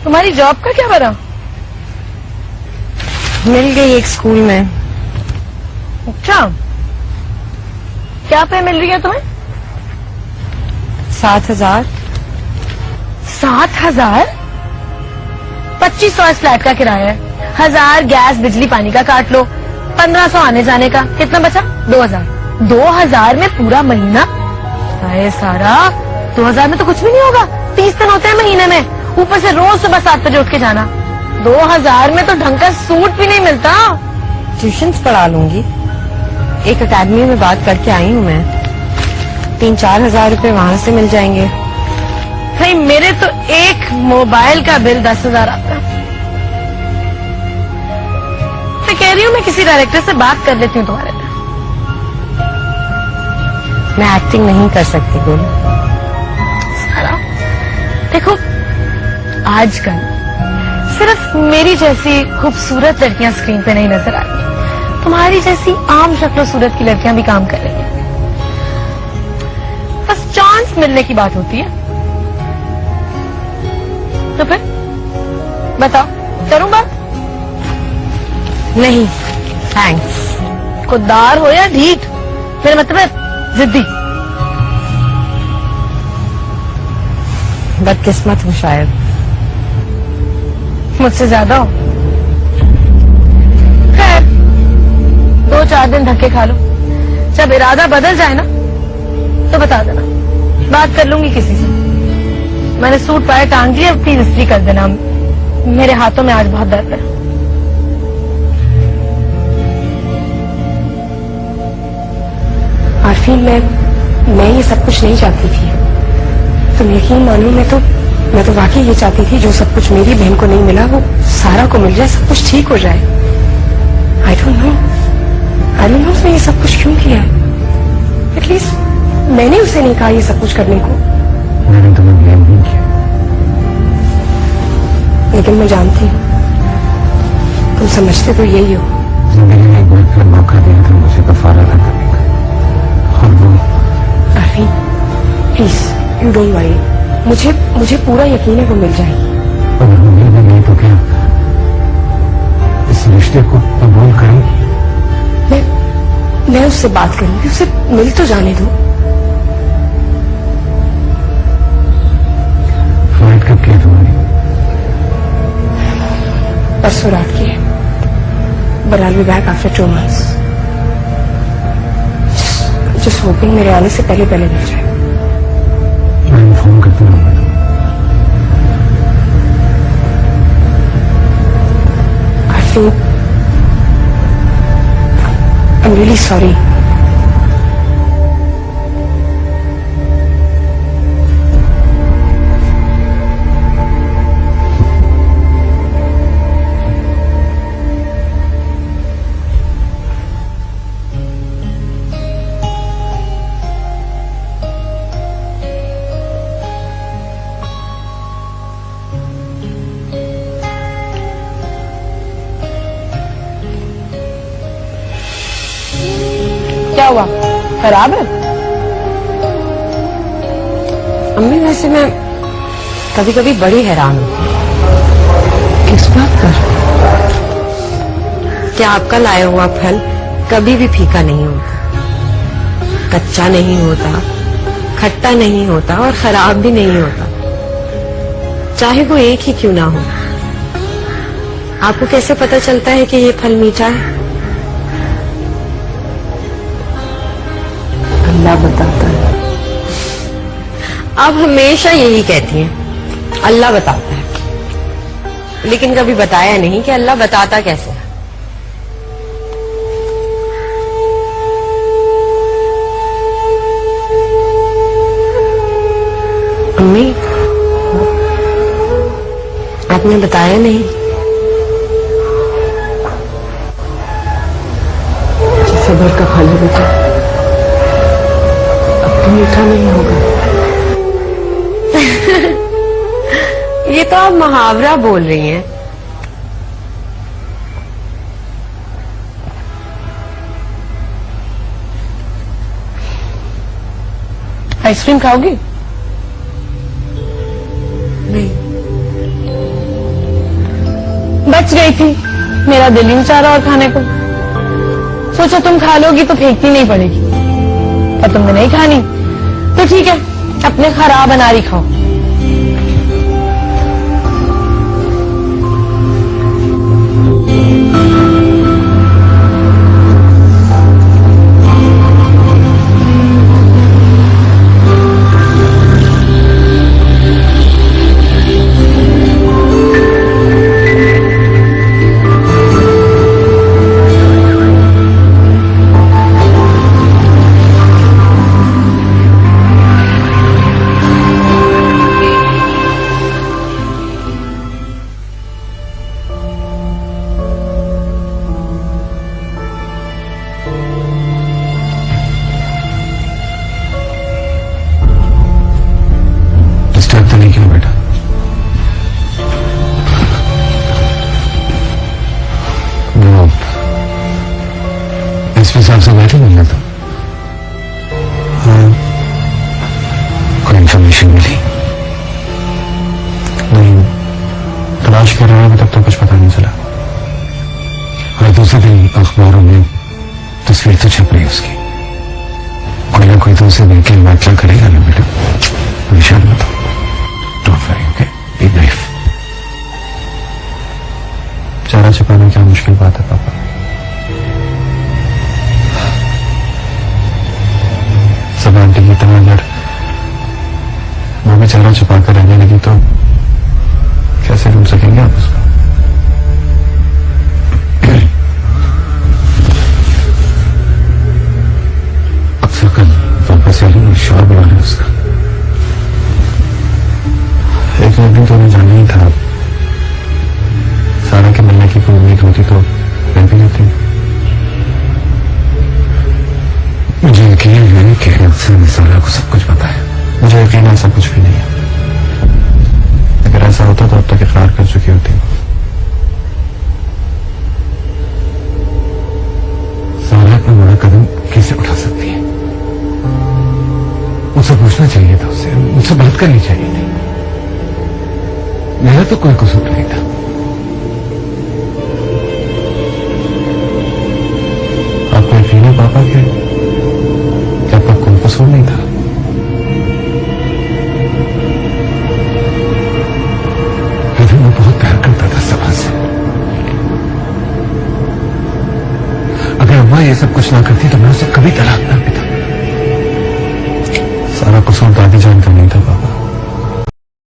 तुम्हारी जॉब का क्या बना? मिल गई एक स्कूल में। अच्छा, क्या पे मिल रही है तुम्हें? 7,000। 7,000? 2500 इस फ्लैट का किराया है, 1000 गैस बिजली पानी का काट लो, 1500 आने जाने का, कितना बचा? 2000। 2000 में पूरा महीना? अरे सारा, 2000 में तो कुछ भी नहीं होगा। 30 दिन होते हैं महीने में, ऊपर से रोज सुबह 7 बजे उठ के जाना। 2000 में तो ढंग का सूट भी नहीं मिलता। ट्यूशन्स पढ़ा लूंगी। एक अकेडमी में बात करके आई हूँ मैं, 3-4 हजार रुपए वहां से मिल जाएंगे। भाई मेरे तो एक मोबाइल का बिल 10,000 आता है। मैं कह रही हूँ मैं किसी डायरेक्टर से बात कर लेती हूँ तुम्हारे लिए। मैं एक्टिंग नहीं कर सकती गोलू। सारा देखो, आजकल सिर्फ मेरी जैसी खूबसूरत लड़कियां स्क्रीन पे नहीं नजर आती, तुम्हारी जैसी आम शक्लो सूरत की लड़कियां भी काम कर रही हैं। बस चांस मिलने की बात होती है। तो फिर बताओ, करूं बात? नहीं थैंक्स। खुददार हो या ढीठ, मेरा मतलब है जिद्दी। बदकिस्मत हूँ शायद। मुझसे ज्यादा हो। खैर, 2-4 दिन धक्के खा लो, जब इरादा बदल जाए ना तो बता देना, बात कर लूंगी किसी से। मैंने सूट पाए टांग दिए, प्लीज इस्त्री कर देना, मेरे हाथों में आज बहुत दर्द है। आरफी, मैं ये सब कुछ नहीं चाहती थी। तुम यकीन मानो, मैं तो वाकई ये चाहती थी जो सब कुछ मेरी बहन को नहीं मिला वो सारा को मिल जाए, सब कुछ ठीक हो जाए। आई डोंट नो उसने ये सब कुछ क्यों किया। एटलीस्ट मैंने उसे नहीं कहा ये सब कुछ करने को। मैंने तुम्हें ब्लेम नहीं किया, लेकिन मैं जानती हूँ तुम समझते तो यही हो। जिंदगी में एक बार फिर मौका दिया था मुझे कफारा अदा करने का, और वो आरफी प्लीज यू डोंट वरी, मुझे पूरा यकीन है वो मिल जाएगी। अगर वो मिल भी गई तो क्या इस रिश्ते को कबूल करूंगी? मैं उससे बात करूंगी, उसे मिल तो जाने दो। फ्लाइट कब की है तुम्हारी? परसों रात की है, but I'll be back after 2 months. Just hoping मेरे आने से पहले मिल जाए। मैं फोन करता रहूंगा। I'm really sorry. क्या हुआ, खराब है? अम्मी वैसे मैं कभी कभी बड़ी हैरान हूँ। किस बात पर? क्या आपका लाया हुआ फल कभी भी फीका नहीं होता, कच्चा नहीं होता, खट्टा नहीं होता और खराब भी नहीं होता, चाहे वो एक ही क्यों ना हो। आपको कैसे पता चलता है कि ये फल मीठा है? अल्लाह बताता है। आप हमेशा यही कहती हैं, अल्लाह बताता है, लेकिन कभी बताया नहीं कि अल्लाह बताता कैसे है। अम्मी, आपने बताया नहीं। सबर का फल है बेटा, अब तो मीठा नहीं होगा। ये तो आप मुहावरा बोल रही हैं। आइसक्रीम खाओगी? नहीं, बच गई थी, मेरा दिल ही नहीं चाह रहा और खाने को। सोचा तुम खा लोगी तो फेंकनी नहीं पड़ेगी, पर तुमने नहीं खानी तो ठीक है, अपने खराब अनारी खाओ। डिस्टर्ब तो नहीं किया बेटा? वो एसपी साहब से बैठे नहीं था? हाँ, कोई इंफॉर्मेशन मिली? नहीं, तलाश कर रहे हैं, तब तक कुछ पता नहीं चला। और दूसरे दिन अखबारों में तस्वीर तो छप रही उसकी। कोई ना कोई तो उसे देख के वाकया करेगा ना बेटा, परेशान मत हो। Don't worry, okay? B brief. चारा छुपाना क्या मुश्किल बात है पापा? सब आंटी की तरह अगर वो भी चारा छुपा कर रहने लगी तो कैसे ढूंढ सकेंगे आप उसको? अक्सर कल वापस आई शोर बुला रहे उसका। एक दिन तो उन्हें जाना ही था। सारा के मिलने की कोई उम्मीद होती तो मैं भी लेती। मुझे यकीन है कि अक्सर सारा को सब कुछ पता है। मुझे यकीन ऐसा कुछ भी नहीं है। अगर ऐसा होता तो अब तक इकरार कर चुकी होती। सारा इतना बड़ा कदम कैसे उठा सकती है? मुझसे पूछना चाहिए था, उससे मुझसे बात करनी चाहिए थी। मेरा तो कोई कसूर नहीं था। आपको यकीन है पापा के कि आपका कोई कसूर नहीं था? लेकिन मैं बहुत प्यार करता था सभा से। अगर अम्मा ये सब कुछ ना करती तो मैं उसे कभी तलाक